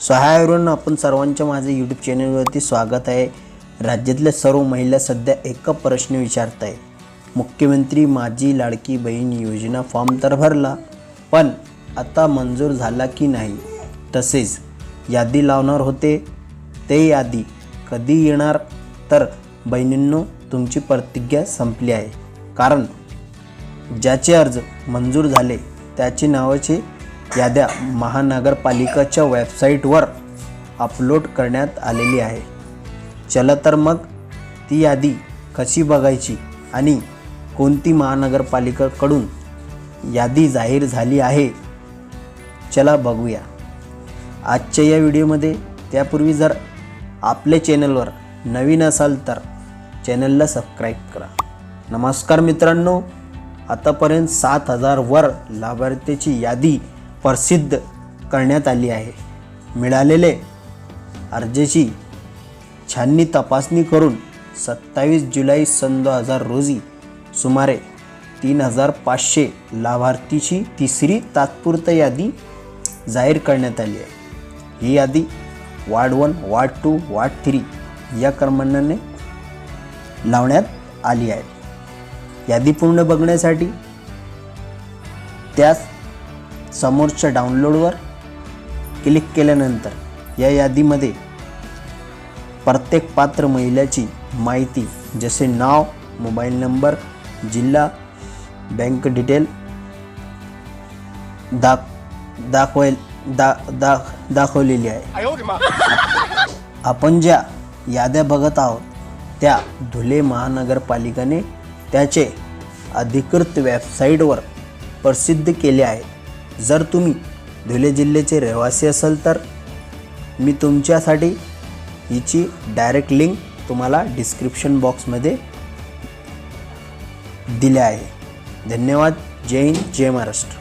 So hi everyone, आपण सर्वांच्या माझे यूट्यूब चॅनलवरती स्वागत आहे। राज्यातल्या सर्व महिला सध्या एक प्रश्न विचारत आहे, मुख्यमंत्री माझी लाडकी बहीण योजना फॉर्म तर भरला, पण आता मंजूर झाला की नाही। तसेच यादी लावणार होते, ते यादी कधी येणार। तर बहिणींनो, तुमची प्रतिज्ञा संपली आहे, कारण ज्याचे अर्ज मंजूर झाले त्याची नावाची याद्या महानगरपालिकेच्या वेबसाईटवर अपलोड करण्यात आलेली आहे। चला तर मग ती यादी कशी बघायची आणि कोणती महानगरपालिकेकडून यादी जाहीर झाली आहे, चला बघूया आजच्या या व्हिडिओमध्ये। त्यापूर्वी जर आपल्या चॅनलवर नवीन असाल तर चॅनलला सबस्क्राईब करा। नमस्कार मित्रांनो, आतापर्यंत 7000 वर लाभार्थ्यांची यादी प्रसिद्ध करण्यात आली आहे। मिळालेले अर्जाची छाननी तपासणी करून 27 जुलै सन 2000 रोजी सुमारे 3500 लाभार्थीची तिसरी तात्पुरती यादी जाहीर करण्यात आली आहे। ही यादी वार्ड 1, वार्ड 2, वार्ड 3 या क्रमाने लावण्यात आली आहे। यादी पूर्ण बघण्यासाठी त्यास समोरच्या डाउनलोडवर क्लिक केल्यानंतर या यादीमध्ये प्रत्येक पात्र महिलेची माहिती जसे नाव, मोबाईल नंबर, जिल्हा, बँक डिटेल दाखवलेली आहे। आपण ज्या याद्या बघत आहोत त्या धुळे महानगरपालिकेने त्याचे अधिकृत वेबसाईटवर प्रसिद्ध केले आहे। जर तुम्ही धुळे जिल्ह्याचे रहिवासी असाल तर मी तुमच्यासाठी हिची डायरेक्ट लिंक तुम्हाला डिस्क्रिप्शन बॉक्समध्ये दिली आहे। धन्यवाद। जय हिंद, जय महाराष्ट्र।